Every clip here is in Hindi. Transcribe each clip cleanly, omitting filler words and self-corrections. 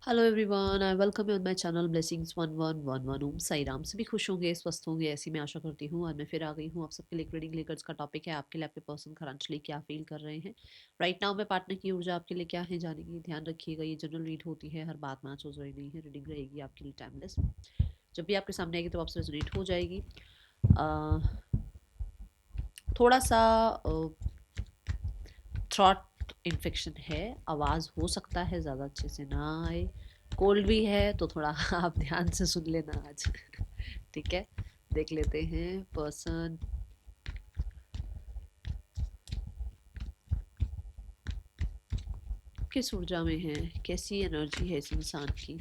Hello everyone, I welcome you on my channel blessings 1111 ओम साई राम। सभी खुश होंगे, स्वस्थ होंगे, ऐसी मैं आशा करती हूँ। और मैं फिर आ गई हूँ आप सबके लिए रीडिंग लेकर। इसका टॉपिक है आपके लिए आपके पर्सन खरांचली क्या फील कर रहे हैं राइट नाउ। मैं पार्टनर की ऊर्जा आपके लिए क्या है जानेंगे। ध्यान रखिएगा, ये जनरल रीड होती है, हर बात मैच हो रही नहीं है। रीडिंग रहेगी आपके लिए टाइमलेस। जब भी आपके सामने आएगी तो आपसे रेजोनेट हो जाएगी। थोड़ा सा थ्रॉट इन्फेक्शन है, आवाज़ हो सकता है ज़्यादा अच्छे से ना आए। कोल्ड भी है तो थोड़ा आप ध्यान से सुन लेना आज। ठीक है, देख लेते हैं पर्सन किस ऊर्जा में है, कैसी एनर्जी है इस इंसान की।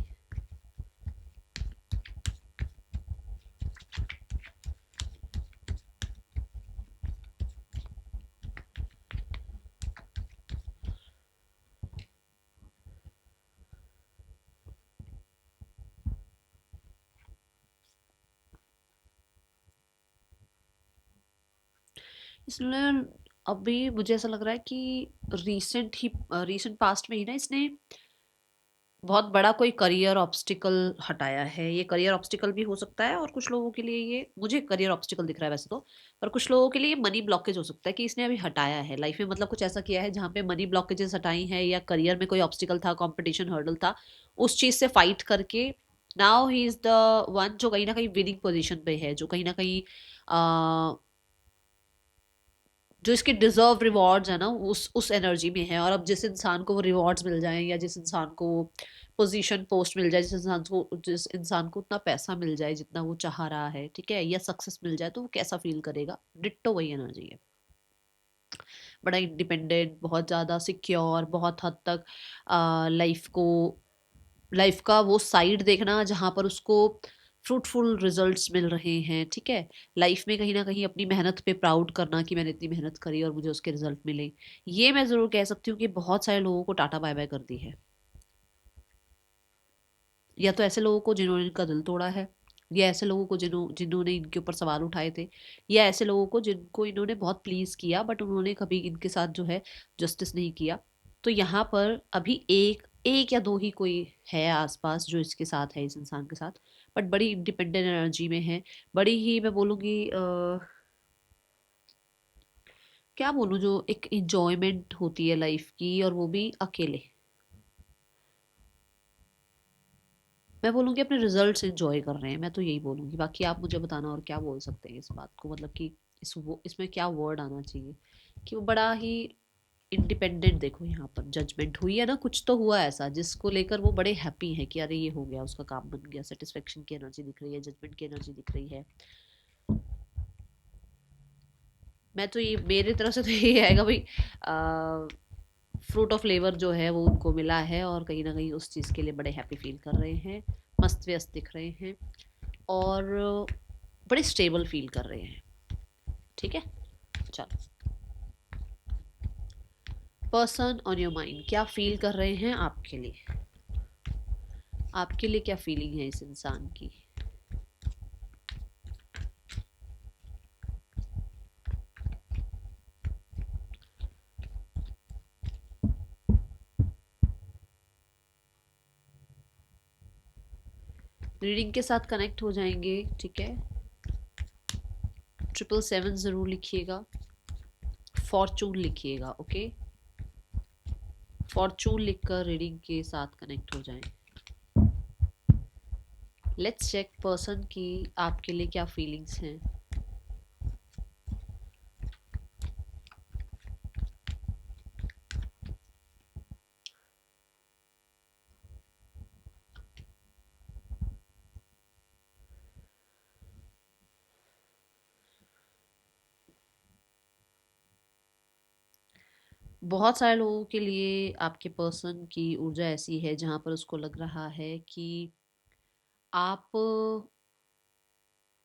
इसने अभी मुझे ऐसा लग रहा है कि रीसेंट पास्ट में ही ना इसने बहुत बड़ा कोई करियर ऑब्स्टिकल हटाया है। ये करियर ऑब्स्टिकल भी हो सकता है और कुछ लोगों के लिए ये, मुझे करियर ऑब्स्टिकल दिख रहा है वैसे तो, पर कुछ लोगों के लिए मनी ब्लॉकेज हो सकता है कि इसने अभी हटाया है लाइफ में। मतलब कुछ ऐसा किया है जहाँ पे मनी ब्लॉकेजेस हटाई हैं, या करियर में कोई ऑब्स्टिकल था, कंपटीशन हर्डल था, उस चीज से फाइट करके now he is the one जो कहीं ना कहीं विनिंग पोजीशन पे है, जो कहीं ना कहीं जो इसके डिजर्व रिवॉर्ड्स है ना उस एनर्जी में है। और अब जिस इंसान को वो रिवॉर्ड्स मिल जाए, या जिस इंसान को वो पोजीशन पोस्ट मिल जाए, जिस इंसान को उतना पैसा मिल जाए जितना वो चाह रहा है, ठीक है, या सक्सेस मिल जाए, तो वो कैसा फील करेगा। डिट्टो वही एनर्जी है। बड़ा इंडिपेंडेंट, बहुत ज़्यादा सिक्योर, बहुत हद तक लाइफ का वो साइड देखना जहाँ पर उसको फ्रूटफुल रिजल्ट्स मिल रहे हैं। ठीक है, लाइफ में कहीं ना कहीं अपनी मेहनत पे प्राउड करना कि मैंने इतनी मेहनत करी और मुझे उसके रिजल्ट मिले। ये मैं ज़रूर कह सकती हूँ कि बहुत सारे लोगों को टाटा बाय बाय कर दी है। या तो ऐसे लोगों को जिन्होंने इनका दिल तोड़ा है, या ऐसे लोगों को जिन्होंने इनके ऊपर सवाल उठाए थे, या ऐसे लोगों को जिनको इन्होंने बहुत प्लीज़ किया बट उन्होंने कभी इनके साथ जो है जस्टिस नहीं किया। तो यहाँ पर अभी एक एक या दो ही कोई है आसपास जो इसके साथ है, इस इंसान के साथ। बट बड़ी इंडिपेंडेंट एनर्जी में है। बड़ी ही मैं बोलूँगी क्या बोलूँ, जो एक इंजॉयमेंट होती है लाइफ की, और वो भी अकेले। मैं बोलूँगी अपने रिजल्ट्स एंजॉय कर रहे हैं, मैं तो यही बोलूँगी। बाकी आप मुझे बताना और क्या बोल सकते हैं इस बात को, मतलब कि इसमें क्या वर्ड आना चाहिए कि वो बड़ा ही इंडिपेंडेंट। देखो यहाँ पर जजमेंट हुई है ना, कुछ तो हुआ ऐसा जिसको लेकर वो बड़े हैप्पी है कि अरे ये हो गया, उसका काम बन गया। सेटिस्फेक्शन की एनर्जी दिख रही है, जजमेंट की एनर्जी दिख रही है। मैं तो ये, मेरी तरफ से तो यही आएगा भाई। फ्रूट ऑफ लेबर जो है वो उनको मिला है, और कहीं ना कहीं उस चीज़ के लिए बड़े हैप्पी फील कर रहे हैं। मस्त व्यस्त दिख रहे हैं, और बड़े स्टेबल फील कर रहे हैं। ठीक है, चलो। पर्सन ऑन योर माइंड क्या फील कर रहे हैं आपके लिए, आपके लिए क्या फीलिंग है इस इंसान की। रीडिंग के साथ कनेक्ट हो जाएंगे, ठीक है। 777 ज़रूर लिखिएगा, फॉर्चून लिखिएगा, ओके। फॉर्चून लिखकर रीडिंग के साथ कनेक्ट हो जाएं। लेट्स चेक पर्सन की आपके लिए क्या फीलिंग्स हैं। बहुत सारे लोगों के लिए आपके पर्सन की ऊर्जा ऐसी है जहां पर उसको लग रहा है कि आप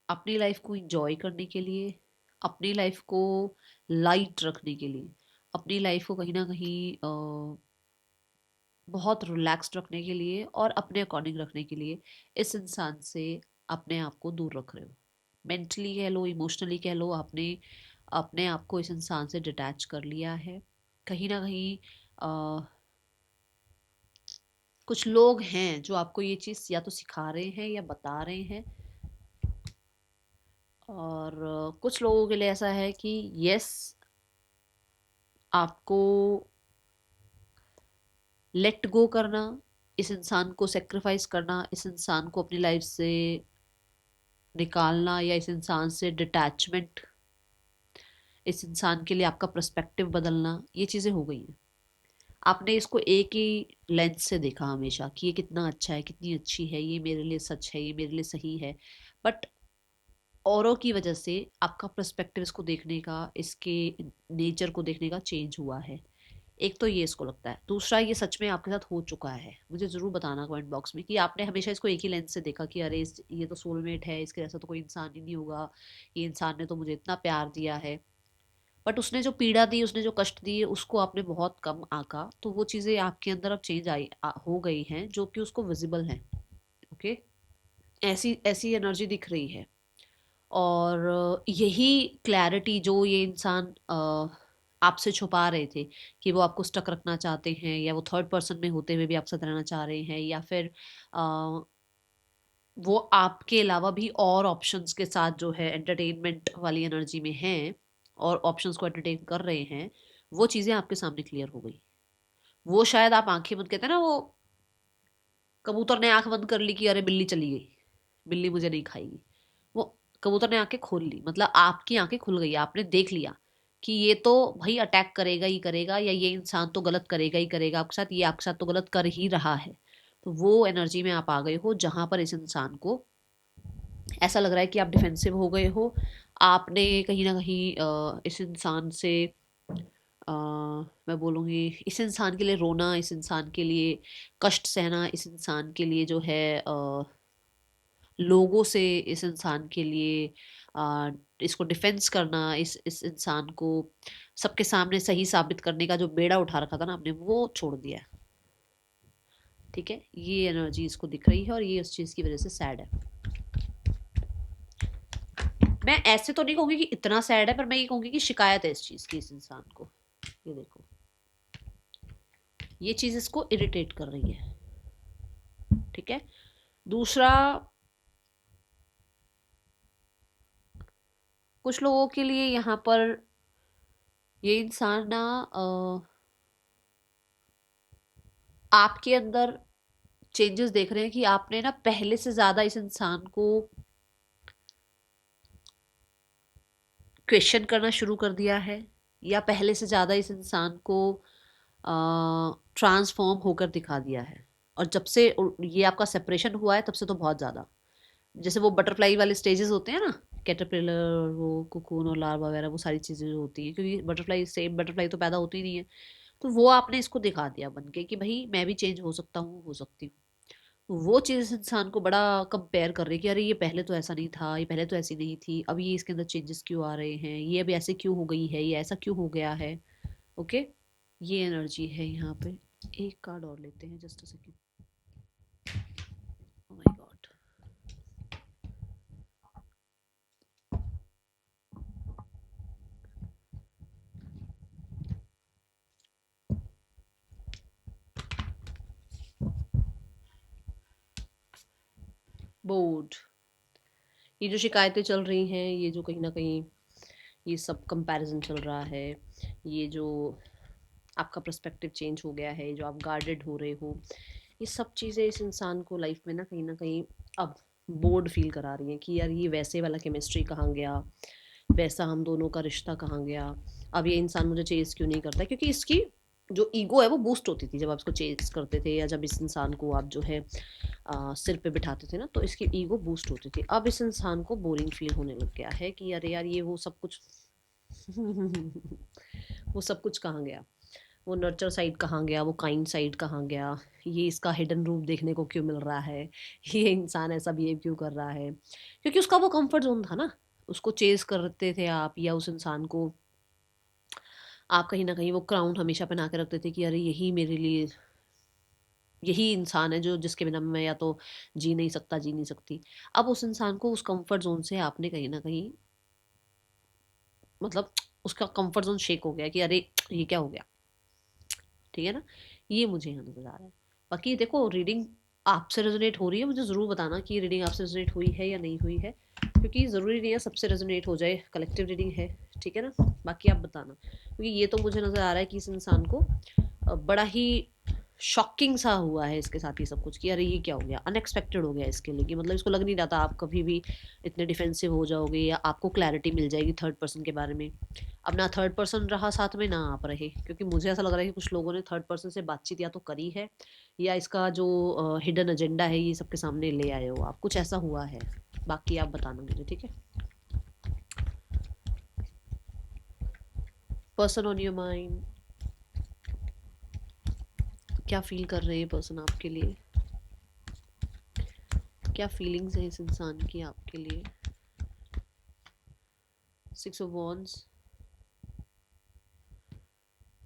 अपनी लाइफ को इंजॉय करने के लिए, अपनी लाइफ को लाइट रखने के लिए, अपनी लाइफ को कहीं ना कहीं बहुत रिलैक्स्ड रखने के लिए और अपने अकॉर्डिंग रखने के लिए इस इंसान से अपने आप को दूर रख रहे हो। मेंटली कह लो, इमोशनली कह लो, आपने अपने आप को इस इंसान से डिटैच कर लिया है। कहीं ना कहीं कुछ लोग हैं जो आपको ये चीज़ या तो सिखा रहे हैं या बता रहे हैं, और कुछ लोगों के लिए ऐसा है कि यस, आपको लेट गो करना, इस इंसान को सेक्रीफाइस करना, इस इंसान को अपनी लाइफ से निकालना, या इस इंसान से डिटैचमेंट, इस इंसान के लिए आपका पर्सपेक्टिव बदलना, ये चीज़ें हो गई हैं। आपने इसको एक ही लेंस से देखा हमेशा कि ये कितना अच्छा है, कितनी अच्छी है, ये मेरे लिए सच है, ये मेरे लिए सही है। बट औरों की वजह से आपका पर्सपेक्टिव इसको देखने का, इसके नेचर को देखने का चेंज हुआ है। एक तो ये इसको लगता है, दूसरा ये सच में आपके साथ हो चुका है। मुझे ज़रूर बताना कमेंट बॉक्स में कि आपने हमेशा इसको एक ही लेंस से देखा कि अरे ये तो सोलमेट है, इसके जैसा तो कोई इंसान ही नहीं होगा, ये इंसान ने तो मुझे इतना प्यार दिया है। बट उसने जो पीड़ा दी, उसने जो कष्ट दिए, उसको आपने बहुत कम आंका, तो वो चीज़ें आपके अंदर अब चेंज हो गई हैं, जो कि उसको विजिबल हैं। ओके, ऐसी ऐसी एनर्जी दिख रही है। और यही क्लैरिटी जो ये इंसान आपसे छुपा रहे थे, कि वो आपको स्टक रखना चाहते हैं, या वो थर्ड पर्सन में होते हुए भी आपके साथ रहना चाह रहे हैं, या फिर अ, वो आपके अलावा भी और ऑप्शंस के साथ जो है एंटरटेनमेंट वाली एनर्जी में हैं, और ऑप्शंस को एंटरटेन कर रहे हैं, वो चीज़ें आपके सामने क्लियर हो गई। वो शायद आप आंखें बंद, कहते हैं ना वो कबूतर ने आंख बंद कर ली कि अरे बिल्ली चली गई, बिल्ली मुझे नहीं खाएगी, वो कबूतर ने आंखें खोल ली, मतलब आपकी आंखें खुल गई, आपने देख लिया कि ये तो भाई अटैक करेगा ही करेगा, या ये इंसान तो गलत करेगा ही करेगा आपके साथ, ये आपके साथ तो गलत कर ही रहा है। तो वो एनर्जी में आप आ गए हो जहां पर इस इंसान को ऐसा लग रहा है कि आप डिफेंसिव हो गए हो। आपने कहीं ना कहीं इस इंसान से मैं बोलूँगी, इस इंसान के लिए रोना, इस इंसान के लिए कष्ट सहना, इस इंसान के लिए जो है लोगों से, इस इंसान के लिए इसको डिफेंस करना, इस इंसान को सबके सामने सही साबित करने का जो बेड़ा उठा रखा था ना आपने, वो छोड़ दिया है। ठीक है, ये एनर्जी इसको दिख रही है, और ये उस चीज़ की वजह से सैड है। मैं ऐसे तो नहीं कहूँगी कि इतना सैड है, पर मैं ये कहूँगी कि शिकायत है इस चीज़ की इस इंसान को। ये देखो, ये चीज़ इसको इरिटेट कर रही है। ठीक है, दूसरा, कुछ लोगों के लिए यहाँ पर ये इंसान ना आपके अंदर चेंजेस देख रहे हैं कि आपने ना पहले से ज्यादा इस इंसान को क्वेश्चन करना शुरू कर दिया है, या पहले से ज्यादा इस इंसान को ट्रांसफॉर्म होकर दिखा दिया है। और जब से ये आपका सेपरेशन हुआ है, तब से तो बहुत ज्यादा। जैसे वो बटरफ्लाई वाले स्टेजेस होते हैं ना, कैटरपिलर, वो कुकून और लार्वा वगैरह, वो सारी चीजें जो होती हैं, क्योंकि बटरफ्लाई सेम बटरफ्लाई तो पैदा होती ही नहीं है। तो वो आपने इसको दिखा दिया बन के कि भाई मैं भी चेंज हो सकता हूँ, हो सकती हूँ। तो वो चीज़ इस इंसान को बड़ा कंपेयर कर रही है कि अरे ये पहले तो ऐसा नहीं था, ये पहले तो ऐसी नहीं थी, अब ये इसके अंदर चेंजेस क्यों आ रहे हैं, ये अभी ऐसे क्यों हो गई है, ये ऐसा क्यों हो गया है। ओके, ये एनर्जी है यहाँ पे। एक कार्ड और लेते हैं, just a second. Oh my God. Board, ये जो शिकायतें चल रही हैं, ये जो कहीं ना कहीं ये सब कंपैरिजन चल रहा है, ये जो आपका पर्सपेक्टिव चेंज हो गया है, जो आप गार्डेड हो रहे हो, ये सब चीज़ें इस इंसान को लाइफ में ना कहीं अब बोर्ड फील करा रही हैं कि यार ये वैसे वाला केमिस्ट्री कहाँ गया, वैसा हम दोनों का रिश्ता कहाँ गया, अब ये इंसान मुझे चेज क्यों नहीं करता। क्योंकि इसकी जो ईगो है वो बूस्ट होती थी जब आप इसको चेज करते थे, या जब इस इंसान को आप जो है सिर पे बिठाते थे ना, तो इसकी ईगो बूस्ट होती थी। अब इस इंसान को बोरिंग फील होने लग गया है कि अरे यार ये वो सब कुछ वो सब कुछ कहाँ गया, वो नर्चर साइड कहाँ गया, वो काइंड साइड कहाँ गया, ये इसका हिडन रूप देखने को क्यों मिल रहा है, ये इंसान ऐसा बिहेव क्यों कर रहा है। क्योंकि उसका वो कंफर्ट जोन था ना, उसको चेज करते थे आप, या उस इंसान को आप कहीं ना कहीं वो क्राउन हमेशा पहना के रखते थे कि अरे यही मेरे लिए, यही इंसान है जो जिसके बिना मैं या तो जी नहीं सकता, जी नहीं सकती। अब उस इंसान को उस कंफर्ट जोन से आपने कहीं ना कहीं, मतलब उसका कंफर्ट जोन शेक हो गया कि अरे ये क्या हो गया। ठीक है ना, ये मुझे यहाँ नजर आ रहा है। बाकी देखो रीडिंग आपसे रेजोनेट हो रही है, मुझे ज़रूर बताना कि रीडिंग आपसे रेजोनेट हुई है या नहीं हुई है, क्योंकि ज़रूरी नहीं है सबसे रेजोनेट हो जाए, कलेक्टिव रीडिंग है, ठीक है ना। बाकी आप बताना, क्योंकि ये तो मुझे नज़र आ रहा है कि इस इंसान को बड़ा ही शॉकिंग सा हुआ है इसके साथ ये सब कुछ, कि अरे ये क्या हो गया, अनएक्सपेक्टेड हो गया इसके लिए, कि मतलब इसको लग नहीं रहा था आप कभी भी इतने डिफेंसिव हो जाओगे या आपको क्लैरिटी मिल जाएगी थर्ड पर्सन के बारे में। अब ना थर्ड पर्सन रहा साथ में, ना आप रहे, क्योंकि मुझे ऐसा लग रहा है कि कुछ लोगों ने थर्ड पर्सन से बातचीत या तो करी है, या इसका जो हिडन एजेंडा है ये सबके सामने ले आए हो आप, कुछ ऐसा हुआ है। बाकी आप बताना मुझे, ठीक है। पर्सन ऑन योर माइंड, क्या फील कर रहे हैं पर्सन आपके लिए, क्या फीलिंग्स है इस इंसान की आपके लिए। 6 of Wands,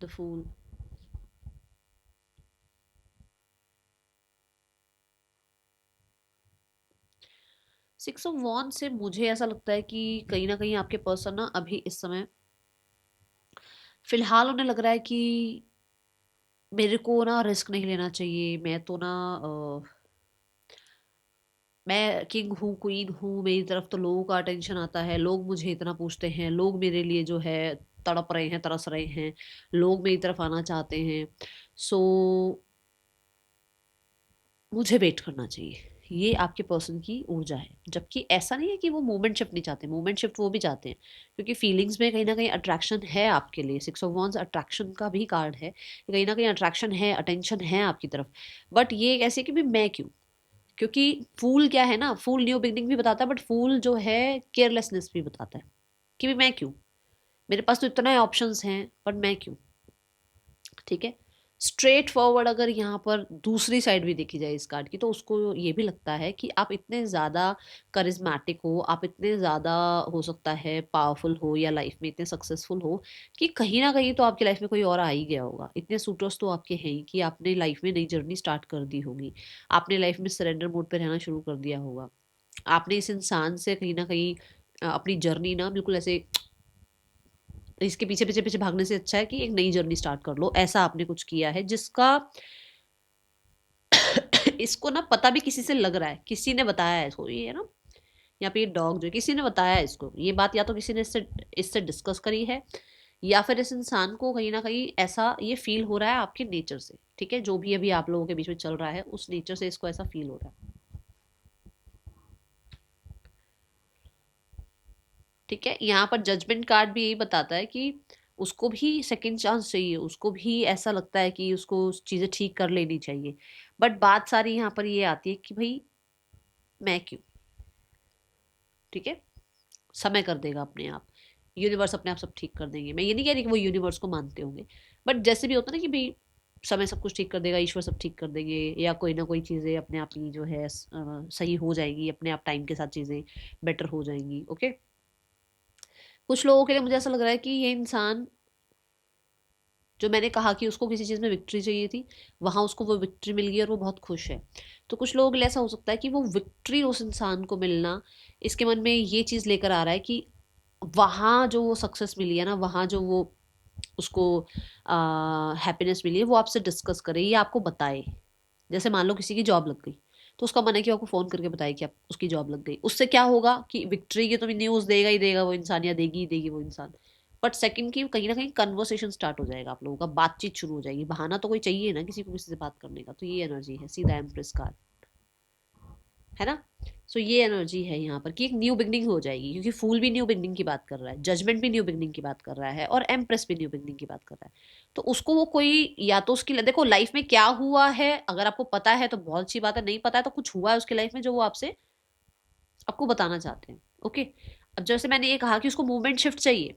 the fool, 6 of Wands से मुझे ऐसा लगता है कि कहीं ना कहीं आपके पर्सन ना अभी इस समय फिलहाल उन्हें लग रहा है कि मेरे को ना रिस्क नहीं लेना चाहिए, मैं तो ना मैं किंग हूँ, क्वीन हूँ, मेरी तरफ तो लोगों का अटेंशन आता है, लोग मुझे इतना पूछते हैं, लोग मेरे लिए जो है तड़प रहे हैं, तरस रहे हैं, लोग मेरी तरफ आना चाहते हैं, सो मुझे वेट करना चाहिए। ये आपके पर्सन की ऊर्जा है, जबकि ऐसा नहीं है कि वो मूवमेंट शिफ्ट नहीं चाहते, मूवमेंट शिफ्ट वो भी चाहते हैं, क्योंकि फीलिंग्स में कहीं ना कहीं अट्रैक्शन है आपके लिए। 6 of Wands अट्रैक्शन का भी कार्ड है, कहीं ना कहीं अट्रैक्शन है, अटेंशन है आपकी तरफ। बट ये एक ऐसे कि भी मैं क्यों, क्योंकि फूल क्या है ना, फूल न्यू बिगनिंग भी बताता है, बट फूल जो है केयरलेसनेस भी बताता है, कि भी मैं क्यों, मेरे पास तो इतने ऑप्शंस हैं पर मैं क्यों, ठीक है। स्ट्रेट फॉरवर्ड अगर यहाँ पर दूसरी साइड भी देखी जाए इस कार्ड की, तो उसको ये भी लगता है कि आप इतने ज़्यादा करिज्मेटिक हो, आप इतने ज़्यादा हो सकता है पावरफुल हो, या लाइफ में इतने सक्सेसफुल हो कि कहीं ना कहीं तो आपकी लाइफ में कोई और आ ही गया होगा। इतने सूटर्स तो आपके हैं ही कि आपने लाइफ में नई जर्नी स्टार्ट कर दी होगी, आपने लाइफ में सरेंडर मोड पे रहना शुरू कर दिया होगा, आपने इस इंसान से कहीं ना कहीं अपनी जर्नी ना बिल्कुल ऐसे इसके पीछे पीछे पीछे भागने से अच्छा है कि एक नई जर्नी स्टार्ट कर लो, ऐसा आपने कुछ किया है जिसका इसको ना पता भी किसी से लग रहा है, किसी ने बताया है इसको, ये है ना, यहाँ पे ये डॉग जो है, किसी ने बताया है इसको ये बात, या तो किसी ने इससे इससे डिस्कस करी है, या फिर इस इंसान को कहीं ना कहीं ऐसा ये फील हो रहा है आपके नेचर से, ठीक है, जो भी अभी आप लोगों के बीच में चल रहा है उस नेचर से इसको ऐसा फील हो रहा है, ठीक है। यहाँ पर जजमेंट कार्ड भी यही बताता है कि उसको भी सेकंड चांस चाहिए, उसको भी ऐसा लगता है कि उसको चीजें ठीक कर लेनी चाहिए, बट बात सारी यहाँ पर ये आती है कि भाई मैं क्यों, ठीक है। समय कर देगा अपने आप, यूनिवर्स अपने आप सब ठीक कर देंगे, मैं ये नहीं कह रही कि वो यूनिवर्स को मानते होंगे, बट जैसे भी होता है ना कि भाई समय सब कुछ ठीक कर देगा, ईश्वर सब ठीक कर देंगे, या कोई ना कोई चीज़ें अपने आप ही जो है सही हो जाएंगी, अपने आप टाइम के साथ चीज़ें बेटर हो जाएंगी, ओके। कुछ लोगों के लिए मुझे ऐसा लग रहा है कि ये इंसान, जो मैंने कहा कि उसको किसी चीज़ में विक्ट्री चाहिए थी, वहां उसको वो विक्ट्री मिल गई और वो बहुत खुश है। तो कुछ लोगों के लिए ऐसा हो सकता है कि वो विक्ट्री उस इंसान को मिलना इसके मन में ये चीज़ लेकर आ रहा है कि वहाँ जो वो सक्सेस मिली है ना, वहाँ जो वो उसको हैप्पीनेस मिली है, वो आपसे डिस्कस करे या आपको बताए। जैसे मान लो किसी की जॉब लग गई, तो उसका मन है कि वो आपको फ़ोन करके बताए कि आप उसकी जॉब लग गई, उससे क्या होगा कि विक्ट्री की तो न्यूज़ देगा ही देगा वो इंसान, या देगी ही देगी वो इंसान, बट सेकंड की कहीं ना कहीं कन्वर्सेशन स्टार्ट हो जाएगा, आप लोगों का बातचीत शुरू हो जाएगी, बहाना तो कोई चाहिए ना किसी को किसी से बात करने का, तो ये एनर्जी है सीधा एम्प्रेस कार्ड, है ना। सो ये एनर्जी है यहाँ पर कि एक न्यू बिगनिंग हो जाएगी, क्योंकि फूल भी न्यू बिगनिंग की बात कर रहा है, जजमेंट भी न्यू बिगनिंग की बात कर रहा है, और एम्प्रेस भी न्यू बिगनिंग की बात कर रहा है। तो उसको वो कोई, या तो उसकी देखो लाइफ में क्या हुआ है, अगर आपको पता है तो बहुत अच्छी बात है, नहीं पता है तो कुछ हुआ है उसकी लाइफ में जो वो आपसे आपको बताना चाहते हैं, ओके। अब जैसे मैंने ये कहा कि उसको मूवमेंट शिफ्ट चाहिए,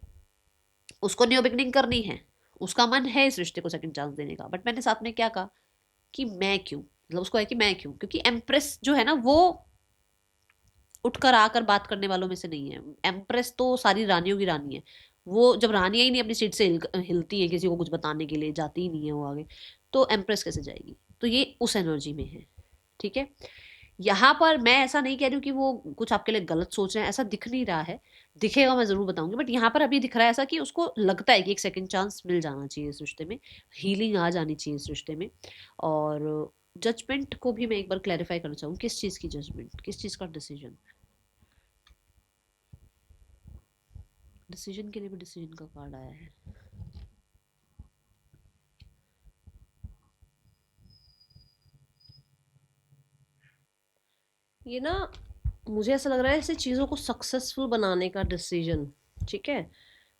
उसको न्यू बिगनिंग करनी है, उसका मन है इस रिश्ते को सेकंड चांस देने का, बट मैंने साथ में क्या कहा कि मैं क्यों, मतलब उसको है कि मैं क्यों, क्योंकि एम्प्रेस जो है ना वो उठकर आकर बात करने वालों में से नहीं है। एम्प्रेस तो सारी रानियों की रानी है, वो जब रानियां ही नहीं अपनी सीट से हिलती है किसी को कुछ बताने के लिए, जाती ही नहीं है वो आगे, तो एम्प्रेस कैसे जाएगी। तो ये उस एनर्जी में है, ठीक है। यहाँ पर मैं ऐसा नहीं कह रही हूँ कि वो कुछ आपके लिए गलत सोच रहे हैं, ऐसा दिख नहीं रहा है, दिखेगा मैं जरूर बताऊंगी, बट यहाँ पर अभी दिख रहा है ऐसा कि उसको लगता है कि एक सेकंड चांस मिल जाना चाहिए इस रिश्ते में, हीलिंग आ जानी चाहिए इस रिश्ते में, और जजमेंट को भी मैं एक बार क्लैरिफाई करना चाहूँ, किस चीज़ की जजमेंट, किस चीज़ का डिसीजन? डिसीजन के लिए भी डिसीजन का कार्ड आया है। ये ना मुझे ऐसा लग रहा है, ऐसे चीज़ों को सक्सेसफुल बनाने का डिसीजन, ठीक है,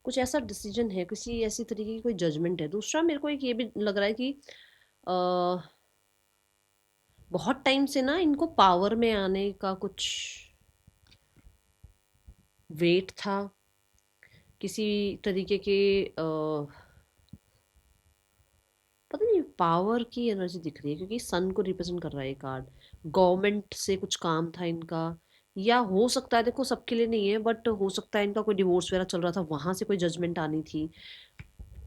कुछ ऐसा डिसीजन है, किसी ऐसी तरीके की कोई जजमेंट है। दूसरा मेरे को एक ये भी लग रहा है कि अ, बहुत टाइम से ना इनको पावर में आने का कुछ वेट था, किसी तरीके के पता नहीं, पावर की एनर्जी दिख रही है क्योंकि सन को रिप्रेजेंट कर रहा है ये कार्ड। गवर्नमेंट से कुछ काम था इनका, या हो सकता है, देखो सबके लिए नहीं है, बट हो सकता है इनका कोई डिवोर्स वगैरह चल रहा था, वहां से कोई जजमेंट आनी थी,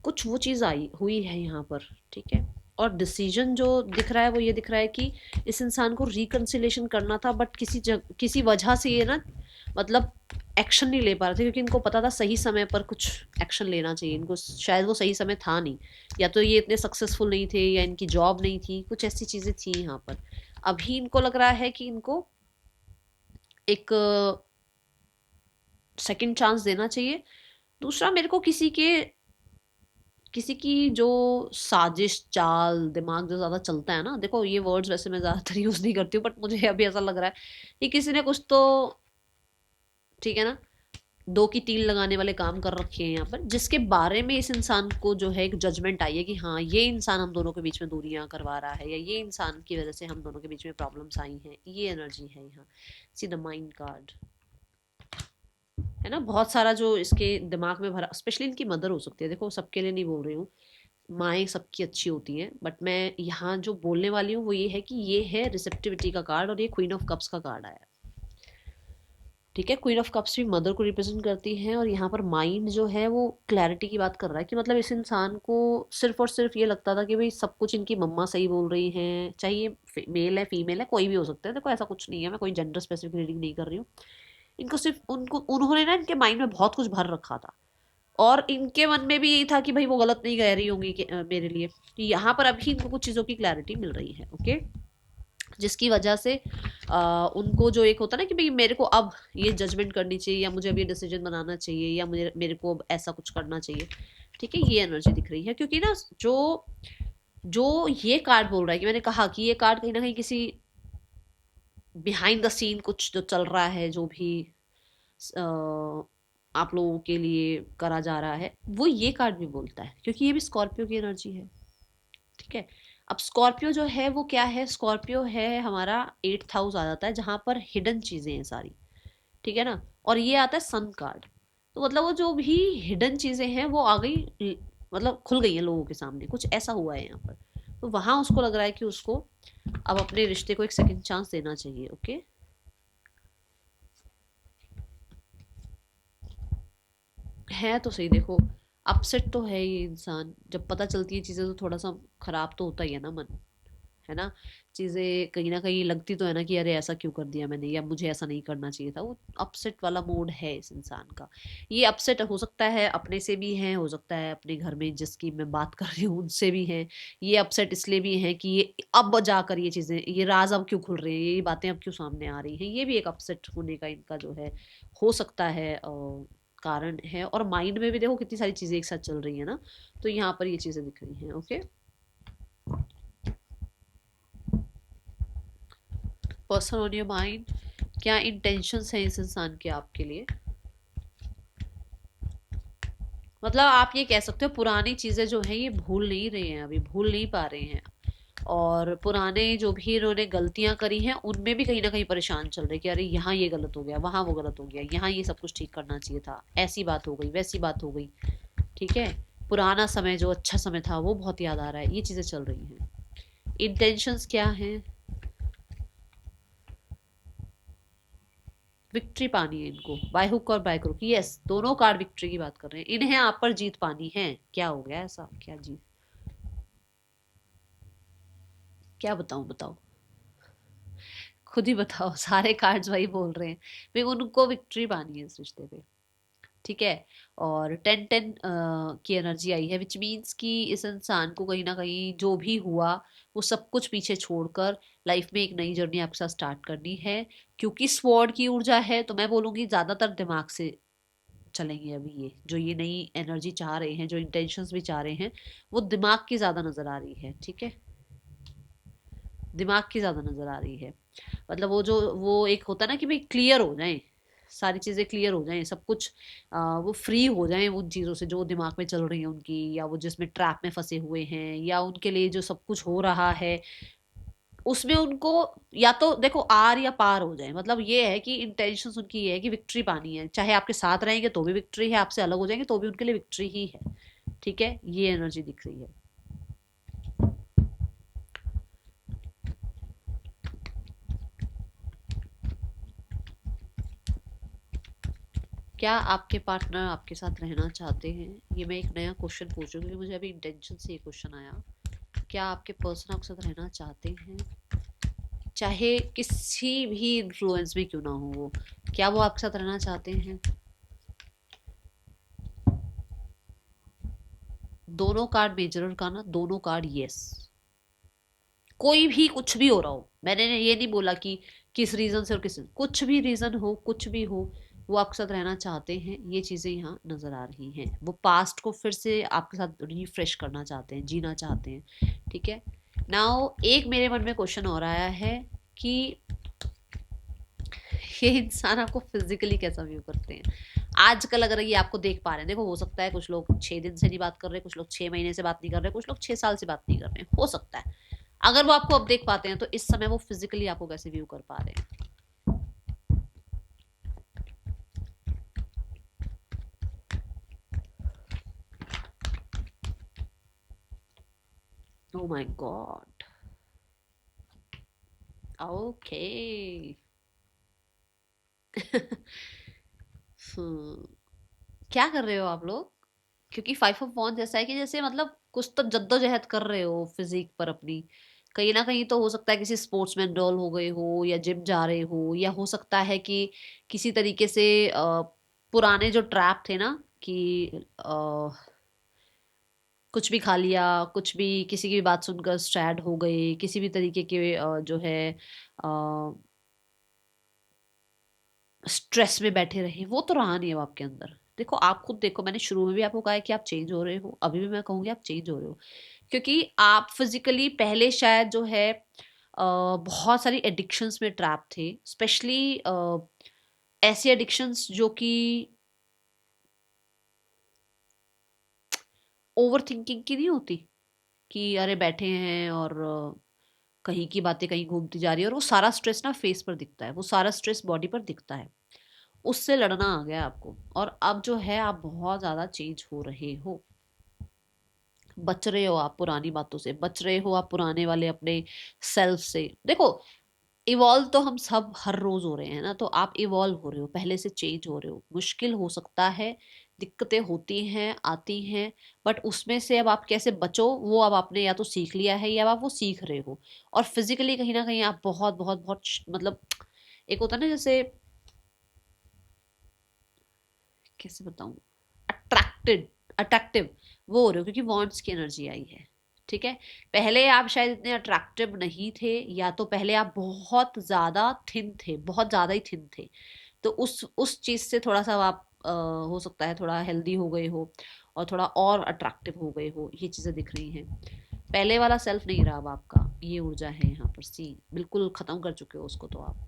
कुछ वो चीज़ आई हुई है यहाँ पर, ठीक है। और डिसीजन जो दिख रहा है वो ये दिख रहा है कि इस इंसान को रिकन्सिलेशन करना था, बट किसी वजह से ये ना, मतलब एक्शन नहीं ले पा रहे थे, क्योंकि इनको पता था सही समय पर कुछ एक्शन लेना चाहिए इनको, शायद वो सही समय था नहीं, या तो ये इतने सक्सेसफुल नहीं थे, या इनकी जॉब नहीं थी, कुछ ऐसी चीज़ें थी यहाँ पर। अभी इनको लग रहा है कि इनको एक सेकंड चांस देना चाहिए। दूसरा मेरे को किसी की जो साजिश चाल दिमाग जो ज्यादा चलता है ना, देखो ये वर्ड्स वैसे मैं ज्यादातर यूज नहीं करती हूँ, बट मुझे अभी ऐसा लग रहा है कि किसी ने कुछ तो, ठीक है ना, दो की तीन लगाने वाले काम कर रखे हैं यहाँ पर, जिसके बारे में इस इंसान को जो है एक जजमेंट आई है कि हाँ ये इंसान हम दोनों के बीच में दूरियां करवा रहा है, या ये इंसान की वजह से हम दोनों के बीच में प्रॉब्लम्स आई हैं, ये एनर्जी है यहाँ। सी द माइंड कार्ड है ना, बहुत सारा जो इसके दिमाग में भरा, स्पेशली इनकी मदर हो सकती है, देखो सबके लिए नहीं बोल रही हूँ, माएँ सबकी अच्छी होती हैं, बट मैं यहाँ जो बोलने वाली हूँ वो ये है कि ये है रिसेप्टिविटी का कार्ड, और ये क्वीन ऑफ कप्स का कार्ड आया है, ठीक है। क्वीन ऑफ कप्स भी मदर को रिप्रेजेंट करती है, और यहाँ पर माइंड जो है वो क्लैरिटी की बात कर रहा है, कि मतलब इस इंसान को सिर्फ और सिर्फ ये लगता था कि भाई सब कुछ इनकी मम्मा सही बोल रही हैं, चाहे ये मेल है फीमेल है कोई भी हो सकता है, देखो ऐसा कुछ नहीं है, मैं कोई जेंडर स्पेसिफिक रीडिंग नहीं कर रही हूँ। इनको सिर्फ उनको उन्होंने ना इनके माइंड में बहुत कुछ भर रखा था, और इनके मन में भी यही था कि भाई वो गलत नहीं कह रही होंगी मेरे लिए। तो यहाँ पर अभी इनको कुछ चीज़ों की क्लैरिटी मिल रही है, ओके, जिसकी वजह से उनको जो एक होता है ना कि भाई मेरे को अब ये जजमेंट करनी चाहिए, या मुझे अब ये डिसीजन बनाना चाहिए, या मुझे मेरे को अब ऐसा कुछ करना चाहिए, ठीक है, ये एनर्जी दिख रही है। क्योंकि ना जो जो ये कार्ड बोल रहा है, कि मैंने कहा कि ये कार्ड कहीं ना कहीं किसी बिहाइंड द सीन कुछ जो चल रहा है, जो भी अ, आप लोगों के लिए करा जा रहा है, वो ये कार्ड भी बोलता है, क्योंकि ये भी स्कॉर्पियो की एनर्जी है, ठीक है। अब स्कॉर्पियो जो है वो क्या है, स्कॉर्पियो है हमारा 8th हाउस आ जाता है, जहां पर हिडन चीजें हैं सारी, ठीक है ना, और ये आता है सन कार्ड। तो मतलब वो जो भी हिडन चीजें हैं वो आ गई, मतलब खुल गई हैं लोगों के सामने, कुछ ऐसा हुआ है यहाँ पर। तो वहां उसको लग रहा है कि उसको अब अपने रिश्ते को एक सेकंड चांस देना चाहिए, ओके। है तो सही, देखो अपसेट तो है ये इंसान, जब पता चलती है चीजें तो थोड़ा सा खराब तो होता ही है ना मन, है ना। चीजें कहीं ना कहीं लगती तो है ना कि अरे ऐसा क्यों कर दिया मैंने, या मुझे ऐसा नहीं करना चाहिए था, वो अपसेट वाला मूड है इस इंसान का। ये अपसेट हो सकता है अपने से भी है, हो सकता है अपने घर में जिसकी मैं बात कर रही हूँ उनसे भी है। ये अपसेट इसलिए भी है कि ये अब जाकर ये चीजें, ये राज अब क्यों खुल रहे हैं, ये बातें अब क्यों सामने आ रही हैं, ये भी एक अपसेट होने का इनका जो है हो सकता है कारण है। और माइंड में भी देखो कितनी सारी चीजें एक साथ चल रही है ना, तो यहाँ पर ये चीजें दिख रही हैं, okay. Person on your mind, क्या इंटेंशंस हैं इस इंसान के आपके लिए, मतलब आप ये कह सकते हो पुरानी चीजें जो हैं ये भूल नहीं रहे हैं, अभी भूल नहीं पा रहे हैं, और पुराने जो भी इन्होंने गलतियां करी हैं उनमें भी कहीं ना कहीं परेशान चल रहे हैं कि अरे यहाँ ये गलत हो गया, वहां वो गलत हो गया, यहाँ ये सब कुछ ठीक करना चाहिए था, ऐसी बात हो गई वैसी बात हो गई, ठीक है। पुराना समय जो अच्छा समय था वो बहुत याद आ रहा है, ये चीजें चल रही हैं। इंटेंशंस क्या हैं, विक्ट्री पानी है इनको, बाय हुक और बाय क्रुक, यस दोनों कार्ड विक्ट्री की बात कर रहे हैं, इन्हें आप पर जीत पानी है। क्या हो गया ऐसा, क्या जीत, क्या बताऊं, बताओ, खुद ही बताओ। सारे कार्ड्स वही बोल रहे हैं, भाई उनको विक्ट्री पानी है इस रिश्ते पे, ठीक है। और 10-10 की एनर्जी आई है, विच मीन्स कि इस इंसान को कहीं ना कहीं जो भी हुआ वो सब कुछ पीछे छोड़कर लाइफ में एक नई जर्नी आपके साथ स्टार्ट करनी है। क्योंकि स्वॉर्ड की ऊर्जा है तो मैं बोलूंगी ज्यादातर दिमाग से चलेंगे अभी, ये जो ये नई एनर्जी चाह रहे हैं, जो इंटेंशंस भी चाह रहे हैं, वो दिमाग की ज्यादा नजर आ रही है। ठीक है, दिमाग की ज्यादा नजर आ रही है। मतलब वो जो वो एक होता है ना कि भाई क्लियर हो जाए, सारी चीजें क्लियर हो जाएं, सब कुछ वो फ्री हो जाएं उन चीजों से जो दिमाग में चल रही हैं उनकी, या वो जिसमें ट्रैप में फंसे हुए हैं, या उनके लिए जो सब कुछ हो रहा है उसमें उनको या तो देखो आर या पार हो जाए। मतलब ये है कि इंटेंशन उनकी ये है कि विक्ट्री पानी है, चाहे आपके साथ रहेंगे तो भी विक्ट्री है, आपसे अलग हो जाएंगे तो भी उनके लिए विक्ट्री ही है। ठीक है, ये एनर्जी दिख रही है। क्या आपके पार्टनर आपके साथ रहना चाहते हैं? ये मैं एक नया क्वेश्चन पूछ रही हूँ क्योंकि मुझे अभी इंटेंशन से ये क्वेश्चन आया। क्या आपके पर्सन आपके साथ रहना चाहते हैं, चाहे किसी भी इन्फ्लुएंस में क्यों ना हो वो, क्या वो आपके साथ रहना चाहते हैं? दोनों कार्ड मेजर का ना, दोनों कार्ड यस। कोई भी कुछ भी हो रहा हो, मैंने ये नहीं बोला कि किस रीजन से और किस, कुछ भी रीजन हो, कुछ भी हो, वो आपके साथ रहना चाहते हैं। ये चीजें यहाँ नजर आ रही हैं। वो पास्ट को फिर से आपके साथ रिफ्रेश करना चाहते हैं, जीना चाहते हैं। ठीक है। नाउ एक मेरे मन में क्वेश्चन और आया है कि ये इंसान आपको फिजिकली कैसा व्यू करते हैं आजकल? अगर ये आपको देख पा रहे हैं, देखो हो सकता है कुछ लोग 6 दिन से नहीं बात कर रहे, कुछ लोग 6 महीने से बात नहीं कर रहे, कुछ लोग 6 साल से बात नहीं कर रहे, हो सकता है। अगर वो आपको अब देख पाते हैं तो इस समय वो फिजिकली आपको कैसे व्यू कर पा रहे हैं? Oh my God. ओके। क्या कर रहे हो आप लोग? क्योंकि 5 ऑफ वॉन्ड्स ऐसा है कि जैसे मतलब कुछ तो जद्दोजहद कर रहे हो फिजिक पर अपनी, कहीं ना कहीं तो हो सकता है किसी स्पोर्ट्समैन रोल हो गए हो, या जिम जा रहे हो, या हो सकता है कि किसी तरीके से पुराने जो ट्रैप थे ना कि कुछ भी खा लिया, कुछ भी किसी की भी बात सुनकर स्ट्रैड हो गए, किसी भी तरीके के जो है स्ट्रेस में बैठे रहे, वो तो रहा नहीं है अब आपके अंदर। देखो आप खुद देखो, मैंने शुरू में भी आपको कहा है कि आप चेंज हो रहे हो, अभी भी मैं कहूंगी आप चेंज हो रहे हो। क्योंकि आप फिजिकली पहले शायद जो है बहुत सारी एडिक्शंस में ट्रैप थे, स्पेशली ऐसी एडिक्शंस जो कि ओवर थिंकिंग की नहीं होती, कि अरे बैठे हैं और कहीं की बातें कहीं घूमती जा रही है, और वो सारा स्ट्रेस ना फेस पर दिखता है, वो सारा स्ट्रेस बॉडी पर दिखता है। उससे लड़ना आ गया आपको, और अब जो है आप बहुत ज्यादा चेंज हो रहे हो। बच रहे हो आप पुरानी बातों से, बच रहे हो आप पुराने वाले अपने सेल्फ से। देखो इवॉल्व तो हम सब हर रोज हो रहे हैं ना, तो आप इवॉल्व हो रहे हो, पहले से चेंज हो रहे हो। मुश्किल हो सकता है, दिक्कतें होती हैं, आती हैं, बट उसमें से अब आप कैसे बचो वो अब आपने या तो सीख लिया है या अब आप वो सीख रहे हो। और फिजिकली कहीं ना कहीं आप बहुत बहुत बहुत मतलब एक होता है ना जैसे, कैसे बताऊं, अट्रैक्टेड, अट्रैक्टिव वो हो रहे हो, क्योंकि वॉन्ट्स की एनर्जी आई है। ठीक है। पहले आप शायद इतने अट्रैक्टिव नहीं थे, या तो पहले आप बहुत ज्यादा थिन थे, बहुत ज्यादा ही थिन थे, तो उस चीज से थोड़ा सा आप हो सकता है थोड़ा हेल्दी हो गए हो, और थोड़ा और अट्रैक्टिव हो गए हो, ये चीजें दिख रही हैं। पहले वाला सेल्फ नहीं रहा अब आपका, ये ऊर्जा है यहाँ पर, सी बिल्कुल खत्म कर चुके हो उसको तो आप।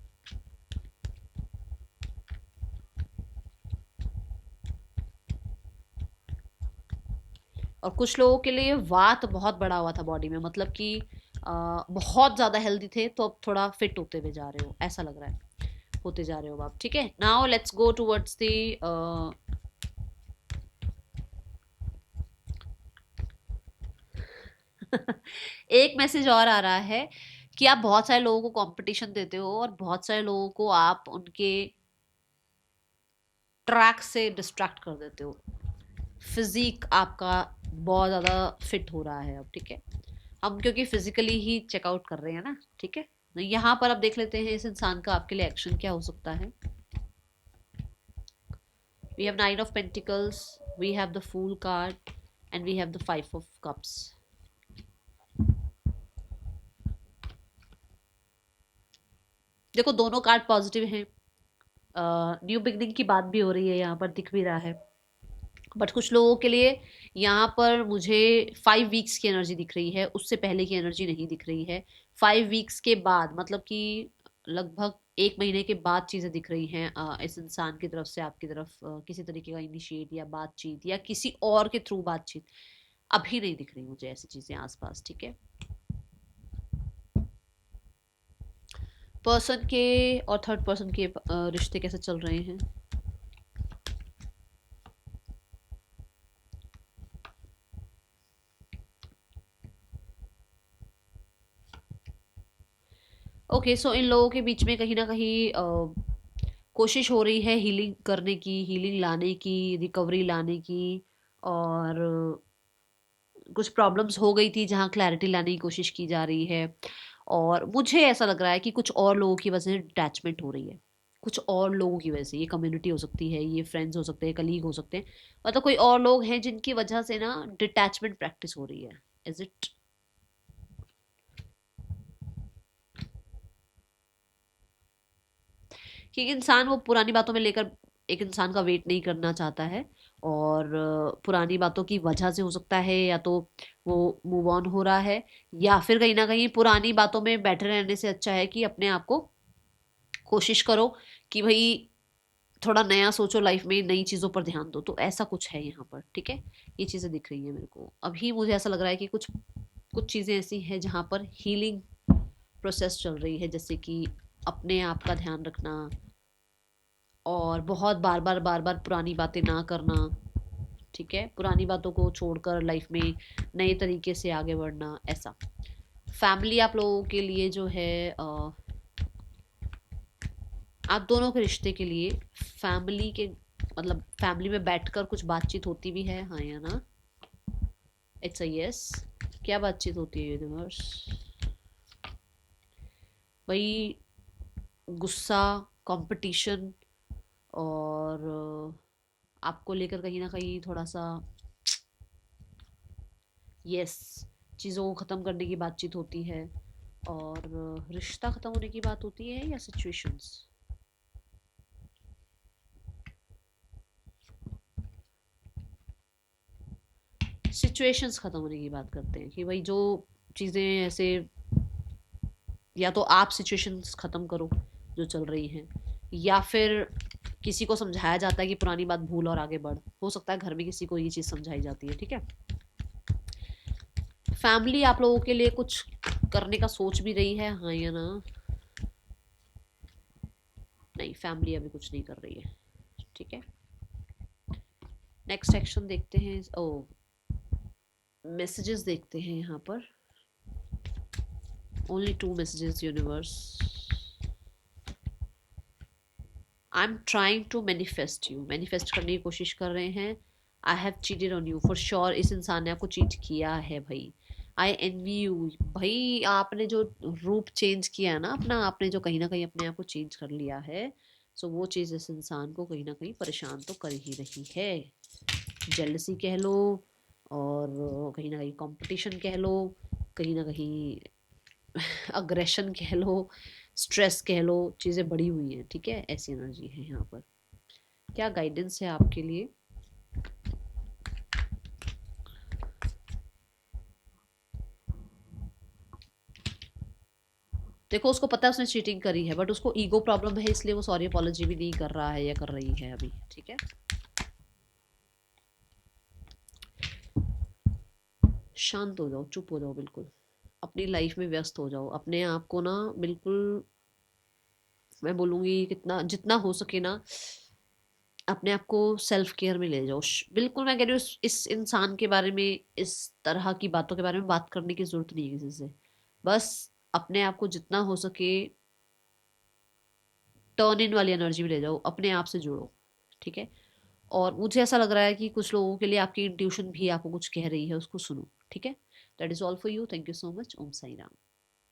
और कुछ लोगों के लिए वात बहुत बड़ा हुआ था बॉडी में, मतलब कि बहुत ज्यादा हेल्दी थे तो अब थोड़ा फिट होते हुए जा रहे हो, ऐसा लग रहा है होते जा रहे हो आप। ठीक है, now let's go towards the एक मैसेज और आ रहा है कि आप बहुत सारे लोगों को कंपटीशन देते हो, और बहुत सारे लोगों को आप उनके ट्रैक से डिस्ट्रैक्ट कर देते हो। फिजिक आपका बहुत ज़्यादा फिट हो रहा है अब। ठीक है, हम क्योंकि फिजिकली ही चेकआउट कर रहे हैं ना। ठीक है, तो यहाँ पर अब देख लेते हैं इस इंसान का आपके लिए एक्शन क्या हो सकता है। We have Nine of Pentacles, we have the Fool card, and we have the Five of Cups. देखो दोनों कार्ड पॉजिटिव हैं, न्यू बिगनिंग की बात भी हो रही है, यहाँ पर दिख भी रहा है। बट कुछ लोगों के लिए यहाँ पर मुझे 5 वीक्स की एनर्जी दिख रही है, उससे पहले की एनर्जी नहीं दिख रही है। 5 वीक्स के बाद मतलब कि लगभग 1 महीने के बाद चीज़ें दिख रही हैं इस इंसान की तरफ से आपकी तरफ, किसी तरीके का इनिशिएट या बातचीत या किसी और के थ्रू बातचीत। अभी नहीं दिख रही मुझे ऐसी चीज़ें आसपास, ठीक है। पर्सन के और थर्ड पर्सन के रिश्ते कैसे चल रहे हैं? ओके, सो इन लोगों के बीच में कहीं ना कहीं कोशिश हो रही है हीलिंग करने की, हीलिंग लाने की, रिकवरी लाने की। और कुछ प्रॉब्लम्स हो गई थी जहाँ क्लैरिटी लाने की कोशिश की जा रही है। और मुझे ऐसा लग रहा है कि कुछ और लोगों की वजह से डिटैचमेंट हो रही है, कुछ और लोगों की वजह से। ये कम्युनिटी हो सकती है, ये फ्रेंड्स हो सकते हैं, कलीग हो सकते हैं, मतलब कोई और लोग हैं जिनकी वजह से ना डिटैचमेंट प्रैक्टिस हो रही है। Is it? कि एक इंसान वो पुरानी बातों में लेकर एक इंसान का वेट नहीं करना चाहता है, और पुरानी बातों की वजह से हो सकता है, या तो वो मूव ऑन हो रहा है, या फिर कहीं ना कहीं पुरानी बातों में बैठे रहने से अच्छा है कि अपने आप को कोशिश करो कि भाई थोड़ा नया सोचो, लाइफ में नई चीज़ों पर ध्यान दो। तो ऐसा कुछ है यहाँ पर, ठीक है। ये चीज़ें दिख रही है मेरे को अभी। मुझे ऐसा लग रहा है कि कुछ कुछ चीज़ें ऐसी हैं जहाँ पर हीलिंग प्रोसेस चल रही है, जैसे कि अपने आप का ध्यान रखना, और बहुत बार बार पुरानी बातें ना करना, ठीक है। पुरानी बातों को छोड़कर लाइफ में नए तरीके से आगे बढ़ना, ऐसा। फैमिली आप लोगों के लिए जो है आप दोनों के रिश्ते के लिए फैमिली के, मतलब फैमिली में बैठकर कुछ बातचीत होती भी है, हाँ या ना? It's a yes. क्या बातचीत होती है यूनिवर्स? वही गुस्सा, कंपटीशन, और आपको लेकर कहीं ना कहीं थोड़ा सा, यस, चीज़ों को ख़त्म करने की बातचीत होती है। और रिश्ता ख़त्म होने की बात होती है, या सिचुएशंस? सिचुएशंस ख़त्म होने की बात करते हैं कि भाई जो चीज़ें ऐसे, या तो आप सिचुएशंस ख़त्म करो जो चल रही हैं, या फिर किसी को समझाया जाता है कि पुरानी बात भूल और आगे बढ़। हो सकता है घर में किसी को ये चीज़ समझाई जाती है, ठीक है। फैमिली आप लोगों के लिए कुछ करने का सोच भी रही है, हाँ या ना? नहीं, फैमिली अभी कुछ नहीं कर रही है, ठीक है। नेक्स्ट सेक्शन देखते हैं। ओ, मैसेजेस देखते हैं यहाँ पर। Only 2 messages universe. I am trying to manifest you, manifest करने की कोशिश कर रहे हैं। I have cheated on you for sure, इस इंसान ने आपको चीट किया है भाई। आई एनवी यू, भाई आपने जो रूप चेंज किया है ना अपना, आपने जो कहीं ना कहीं अपने आप को चेंज कर लिया है, सो वो चीज़ इस इंसान को कहीं ना कहीं परेशान तो कर ही रही है। जेलसी कह लो, और कहीं ना कहीं कंपटीशन कह लो, कहीं ना कहीं अग्रेशन कह लो, स्ट्रेस कह लो, चीज़ें बढ़ी हुई हैं, ठीक है। ऐसी एनर्जी है यहाँ पर। क्या गाइडेंस है आपके लिए? देखो उसको पता है उसने चीटिंग करी है, बट उसको ईगो प्रॉब्लम है, इसलिए वो सॉरी अपॉलॉजी भी नहीं कर रहा है या कर रही है अभी, ठीक है। शांत हो जाओ, चुप हो जाओ, बिल्कुल अपनी लाइफ में व्यस्त हो जाओ। अपने आप को ना बिल्कुल, मैं बोलूँगी कितना जितना हो सके ना अपने आप को सेल्फ केयर में ले जाओ। बिल्कुल मैं कह रही हूँ इस इंसान के बारे में, इस तरह की बातों के बारे में बात करने की जरूरत नहीं है किसी से। बस अपने आप को जितना हो सके टर्न इन वाली एनर्जी में ले जाओ, अपने आप से जुड़ो, ठीक है। और मुझे ऐसा लग रहा है कि कुछ लोगों के लिए आपकी इंट्यूशन भी आपको कुछ कह रही है, उसको सुनो, ठीक है। That is all for you. Thank you so much. Om Sai Ram.